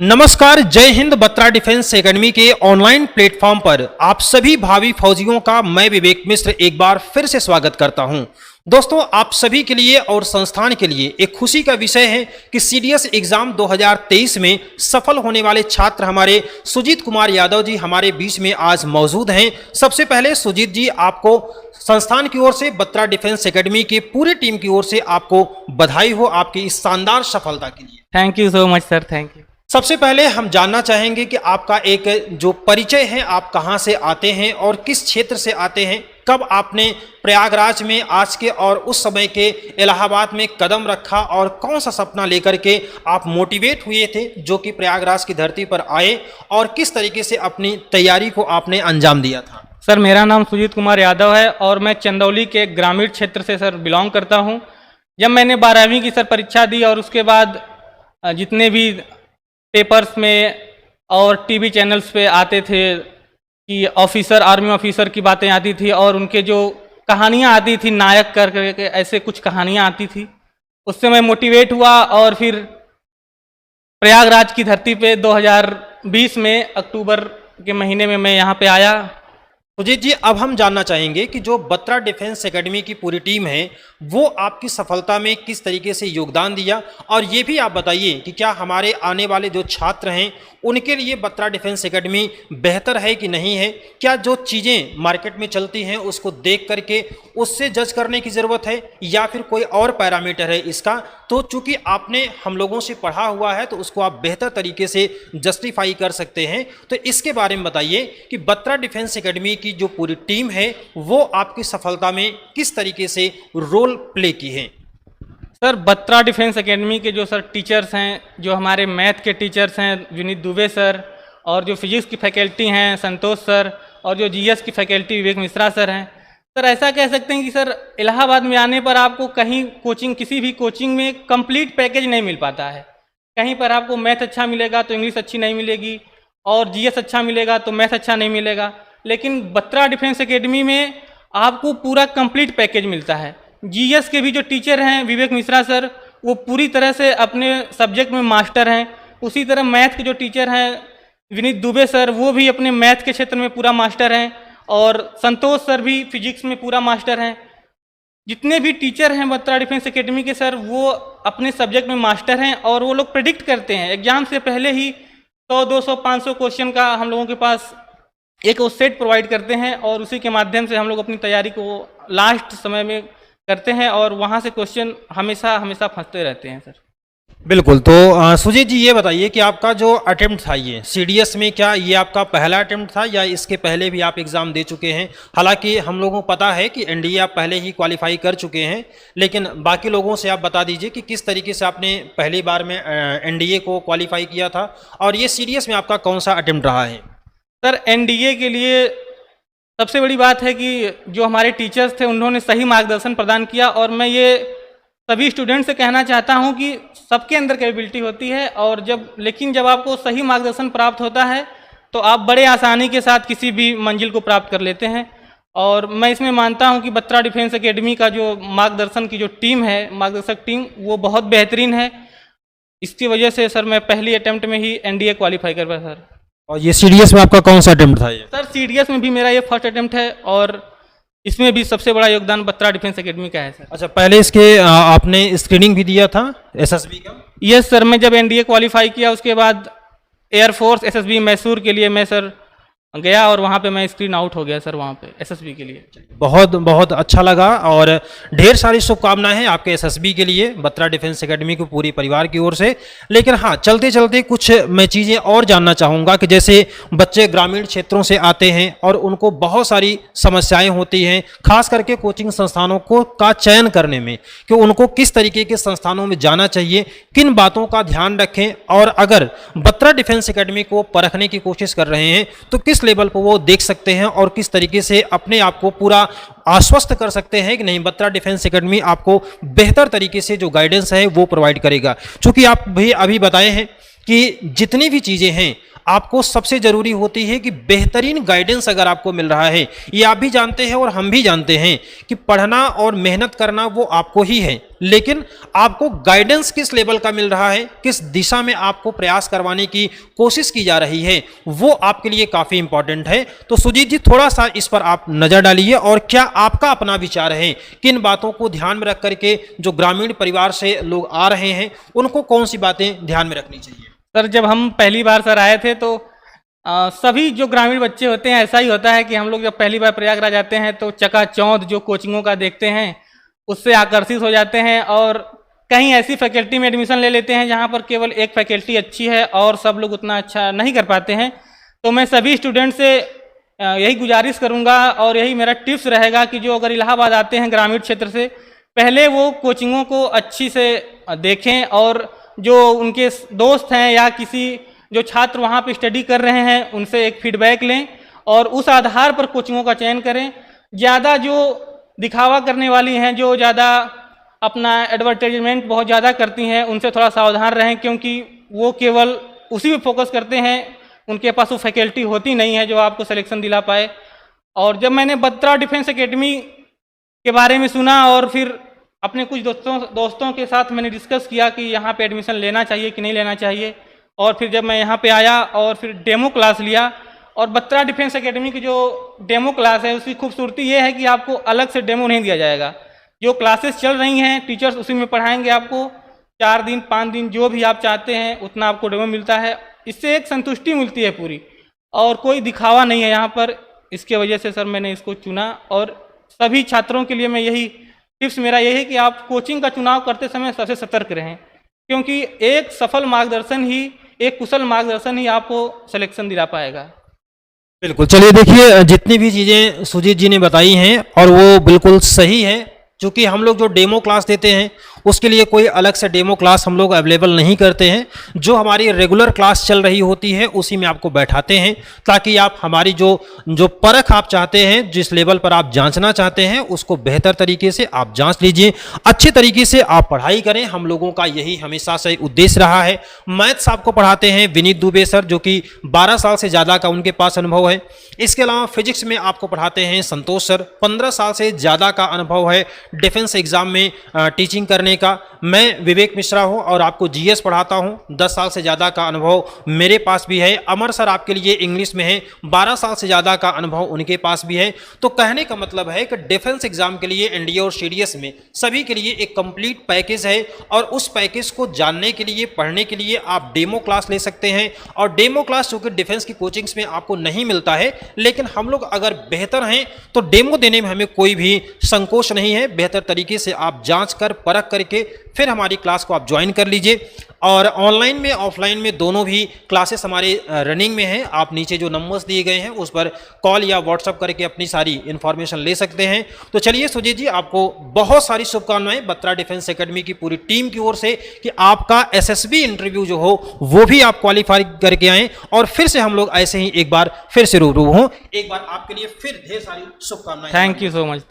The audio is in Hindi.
नमस्कार, जय हिंद। बत्रा डिफेंस एकेडमी के ऑनलाइन प्लेटफॉर्म पर आप सभी भावी फौजियों का मैं विवेक मिश्र एक बार फिर से स्वागत करता हूं। दोस्तों, आप सभी के लिए और संस्थान के लिए एक खुशी का विषय है कि सीडीएस एग्जाम 2023 में सफल होने वाले छात्र हमारे सुजीत कुमार यादव जी हमारे बीच में आज मौजूद हैं। सबसे पहले सुजीत जी, आपको संस्थान की ओर से, बत्रा डिफेंस एकेडमी की पूरी टीम की ओर से आपको बधाई हो आपकी इस शानदार सफलता के लिए। Thank you so much sir, thank you. सबसे पहले हम जानना चाहेंगे कि आपका एक जो परिचय है, आप कहां से आते हैं और किस क्षेत्र से आते हैं, कब आपने प्रयागराज में आज के और उस समय के इलाहाबाद में कदम रखा और कौन सा सपना लेकर के आप मोटिवेट हुए थे जो कि प्रयागराज की धरती पर आए और किस तरीके से अपनी तैयारी को आपने अंजाम दिया था। सर, मेरा नाम सुजीत कुमार यादव है और मैं चंदौली के ग्रामीण क्षेत्र से सर बिलोंग करता हूं। जब मैंने 12वीं की सर परीक्षा दी और उसके बाद जितने भी पेपर्स में और टीवी चैनल्स पे आते थे कि ऑफिसर, आर्मी ऑफिसर की बातें आती थी और उनके जो कहानियाँ आती थी, नायक करके ऐसे कुछ कहानियाँ आती थी, उससे मैं मोटिवेट हुआ और फिर प्रयागराज की धरती पे 2020 में अक्टूबर के महीने में मैं यहाँ पे आया। सुजीत जी, अब हम जानना चाहेंगे कि जो बत्रा डिफेंस एकेडमी की पूरी टीम है वो आपकी सफलता में किस तरीके से योगदान दिया, और ये भी आप बताइए कि क्या हमारे आने वाले जो छात्र हैं उनके लिए बत्रा डिफेंस एकेडमी बेहतर है कि नहीं है। क्या जो चीज़ें मार्केट में चलती हैं उसको देख करके उससे जज करने की ज़रूरत है या फिर कोई और पैरामीटर है इसका। तो चूंकि आपने हम लोगों से पढ़ा हुआ है तो उसको आप बेहतर तरीके से जस्टिफाई कर सकते हैं। तो इसके बारे में बताइए कि बत्रा डिफेंस एकेडमी की जो पूरी टीम है वो आपकी सफलता में किस तरीके से रोल प्ले की है। सर, बत्रा डिफेंस एकेडमी के जो सर टीचर्स हैं, जो हमारे मैथ के टीचर्स हैं विनीत दुबे सर, और जो फिजिक्स की फैकल्टी हैं संतोष सर, और जो जीएस की फैकल्टी विवेक मिश्रा सर हैं। सर, ऐसा कह सकते हैं कि सर इलाहाबाद में आने पर आपको कहीं कोचिंग, किसी भी कोचिंग में कंप्लीट पैकेज नहीं मिल पाता है। कहीं पर आपको मैथ अच्छा मिलेगा तो इंग्लिश अच्छी नहीं मिलेगी, और जीएस अच्छा मिलेगा तो मैथ अच्छा नहीं मिलेगा। लेकिन बत्रा डिफेंस एकेडमी में आपको पूरा कंप्लीट पैकेज मिलता है। जीएस के भी जो टीचर हैं विवेक मिश्रा सर, वो पूरी तरह से अपने सब्जेक्ट में मास्टर हैं। उसी तरह मैथ के जो टीचर हैं विनीत दुबे सर, वो भी अपने मैथ के क्षेत्र में पूरा मास्टर हैं, और संतोष सर भी फिजिक्स में पूरा मास्टर हैं। जितने भी टीचर हैं बत्रा डिफेंस एकेडमी के सर, वो अपने सब्जेक्ट में मास्टर हैं, और वो लोग प्रेडिक्ट करते हैं एग्जाम से पहले ही 100, 200, 500 क्वेश्चन का हम लोगों के पास एक वो सेट प्रोवाइड करते हैं, और उसी के माध्यम से हम लोग अपनी तैयारी को लास्ट समय में करते हैं, और वहाँ से क्वेश्चन हमेशा हमेशा फंसते रहते हैं सर। बिल्कुल। तो सुजीत जी, ये बताइए कि आपका जो अटेम्प्ट था ये सीडीएस में, क्या ये आपका पहला अटेम्प्ट था या इसके पहले भी आप एग्ज़ाम दे चुके हैं? हालांकि हम लोगों को पता है कि एनडीए आप पहले ही क्वालिफाई कर चुके हैं, लेकिन बाकी लोगों से आप बता दीजिए कि किस तरीके से आपने पहली बार में एनडीए को क्वालिफाई किया था, और ये सीडीएस में आपका कौन सा अटेम्प्ट रहा है? सर, एनडीए के लिए सबसे बड़ी बात है कि जो हमारे टीचर्स थे उन्होंने सही मार्गदर्शन प्रदान किया, और मैं ये सभी स्टूडेंट से कहना चाहता हूं कि सबके अंदर कैपेबिलिटी होती है, और लेकिन जब आपको सही मार्गदर्शन प्राप्त होता है तो आप बड़े आसानी के साथ किसी भी मंजिल को प्राप्त कर लेते हैं। और मैं इसमें मानता हूं कि बत्रा डिफेंस एकेडमी का जो मार्गदर्शन की जो टीम है, मार्गदर्शक टीम, वो बहुत बेहतरीन है। इसकी वजह से सर मैं पहली अटैम्प्ट में ही एनडीए क्वालिफाई कर पाया सर। और ये सीडीएस में आपका कौन सा अटेम्प्ट था ये? सर, सीडीएस में भी मेरा ये फर्स्ट अटेम्प्ट है, और इसमें भी सबसे बड़ा योगदान बत्रा डिफेंस एकेडमी का है सर। अच्छा, पहले इसके आपने स्क्रीनिंग भी दिया था एसएसबी का? यस सर, मैं जब एनडीए क्वालिफाई किया उसके बाद एयरफोर्स एसएसबी मैसूर के लिए मैं सर गया, और वहाँ पे मैं स्क्रीन आउट हो गया सर, वहाँ पे एसएसबी के लिए। बहुत बहुत अच्छा लगा, और ढेर सारी शुभकामनाएं हैं आपके एसएसबी के लिए बत्रा डिफेंस एकेडमी को पूरी परिवार की ओर से। लेकिन हाँ, चलते चलते कुछ मैं चीज़ें और जानना चाहूँगा कि जैसे बच्चे ग्रामीण क्षेत्रों से आते हैं और उनको बहुत सारी समस्याएं होती हैं, खास करके कोचिंग संस्थानों को का चयन करने में, कि उनको किस तरीके के संस्थानों में जाना चाहिए, किन बातों का ध्यान रखें, और अगर बत्रा डिफेंस एकेडमी को परखने की कोशिश कर रहे हैं तो किस लेवल पर वो देख सकते हैं और किस तरीके से अपने आप को पूरा आश्वस्त कर सकते हैं कि नहीं, बत्रा डिफेंस एकेडमी आपको बेहतर तरीके से जो गाइडेंस है वो प्रोवाइड करेगा। चूंकि आप भी अभी बताए हैं कि जितनी भी चीज़ें हैं आपको सबसे ज़रूरी होती है कि बेहतरीन गाइडेंस अगर आपको मिल रहा है, ये आप भी जानते हैं और हम भी जानते हैं कि पढ़ना और मेहनत करना वो आपको ही है, लेकिन आपको गाइडेंस किस लेवल का मिल रहा है, किस दिशा में आपको प्रयास करवाने की कोशिश की जा रही है, वो आपके लिए काफ़ी इंपॉर्टेंट है। तो सुजीत जी, थोड़ा सा इस पर आप नज़र डालिए और क्या आपका अपना विचार है, किन बातों को ध्यान में रख करके जो ग्रामीण परिवार से लोग आ रहे हैं उनको कौन सी बातें ध्यान में रखनी चाहिए? सर, जब हम पहली बार सर आए थे तो सभी जो ग्रामीण बच्चे होते हैं ऐसा ही होता है कि हम लोग जब पहली बार प्रयागराज आते हैं तो चकाचौंध जो कोचिंगों का देखते हैं उससे आकर्षित हो जाते हैं और कहीं ऐसी फैकल्टी में एडमिशन ले लेते हैं जहाँ पर केवल एक फैकल्टी अच्छी है और सब लोग उतना अच्छा नहीं कर पाते हैं। तो मैं सभी स्टूडेंट से यही गुजारिश करूँगा और यही मेरा टिप्स रहेगा कि जो अगर इलाहाबाद आते हैं ग्रामीण क्षेत्र से, पहले वो कोचिंगों को अच्छी से देखें और जो उनके दोस्त हैं या किसी जो छात्र वहाँ पे स्टडी कर रहे हैं उनसे एक फीडबैक लें और उस आधार पर कोचिंगों का चयन करें। ज़्यादा जो दिखावा करने वाली हैं, जो ज़्यादा अपना एडवर्टाइजमेंट बहुत ज़्यादा करती हैं, उनसे थोड़ा सावधान रहें, क्योंकि वो केवल उसी पे फोकस करते हैं, उनके पास वो फैकल्टी होती नहीं है जो आपको सिलेक्शन दिला पाए। और जब मैंने बत्रा डिफेंस एकेडमी के बारे में सुना और फिर अपने कुछ दोस्तों के साथ मैंने डिस्कस किया कि यहाँ पे एडमिशन लेना चाहिए कि नहीं लेना चाहिए, और फिर जब मैं यहाँ पे आया और फिर डेमो क्लास लिया, और बत्रा डिफेंस एकेडमी की जो डेमो क्लास है उसकी खूबसूरती ये है कि आपको अलग से डेमो नहीं दिया जाएगा। जो क्लासेस चल रही हैं टीचर्स उसी में पढ़ाएंगे, आपको 4 दिन 5 दिन जो भी आप चाहते हैं उतना आपको डेमो मिलता है। इससे एक संतुष्टि मिलती है पूरी, और कोई दिखावा नहीं है यहाँ पर। इसके वजह से सर मैंने इसको चुना, और सभी छात्रों के लिए मैं यही टिप्स मेरा यही है कि आप कोचिंग का चुनाव करते समय सबसे सतर्क रहें, क्योंकि एक सफल मार्गदर्शन ही, एक कुशल मार्गदर्शन ही आपको सिलेक्शन दिला पाएगा। बिल्कुल, चलिए देखिए, जितनी भी चीज़ें सुजीत जी ने बताई हैं और वो बिल्कुल सही है, क्योंकि हम लोग जो डेमो क्लास देते हैं उसके लिए कोई अलग से डेमो क्लास हम लोग अवेलेबल नहीं करते हैं। जो हमारी रेगुलर क्लास चल रही होती है उसी में आपको बैठाते हैं, ताकि आप हमारी जो परख आप चाहते हैं, जिस लेवल पर आप जांचना चाहते हैं उसको बेहतर तरीके से आप जांच लीजिए, अच्छे तरीके से आप पढ़ाई करें। हम लोगों का यही हमेशा से उद्देश्य रहा है। मैथ्स आपको पढ़ाते हैं विनीत दुबे सर, जो कि 12 साल से ज़्यादा का उनके पास अनुभव है। इसके अलावा फिजिक्स में आपको पढ़ाते हैं संतोष सर, 15 साल से ज़्यादा का अनुभव है डिफेंस एग्जाम में टीचिंग करने का। मैं विवेक मिश्रा हूं और आपको जीएस पढ़ाता हूं, 10 साल से ज़्यादा का अनुभव मेरे पास भी है। अमर सर आपके लिए इंग्लिश में है, 12 साल से ज़्यादा का अनुभव उनके पास भी है। तो कहने का मतलब है कि डिफेंस एग्जाम के लिए एनडीए और सीडीएस में सभी के लिए एक कंप्लीट पैकेज है, और उस पैकेज को जानने के लिए, पढ़ने के लिए आप डेमो क्लास ले सकते हैं। और डेमो क्लास चूँकि डिफेंस की कोचिंग्स में आपको नहीं मिलता है, लेकिन हम लोग अगर बेहतर हैं तो डेमो देने में हमें कोई भी संकोच नहीं है। बेहतर तरीके से आप जांच कर परख करके फिर हमारी क्लास को आप ज्वाइन कर लीजिए। और ऑनलाइन में ऑफलाइन में दोनों भी क्लासेस हमारे रनिंग में हैं। आप नीचे जो नंबर्स दिए गए हैं उस पर कॉल या व्हाट्सअप करके अपनी सारी इन्फॉर्मेशन ले सकते हैं। तो चलिए सुजीत जी, आपको बहुत सारी शुभकामनाएं बत्रा डिफेंस एकेडमी की पूरी टीम की ओर से कि आपका एसएसबी इंटरव्यू जो हो वो भी आप क्वालिफाई करके आएँ, और फिर से हम लोग ऐसे ही एक बार फिर से रूबरू हों। एक बार आपके लिए फिर ढेर सारी शुभकामनाएं। Thank you so much.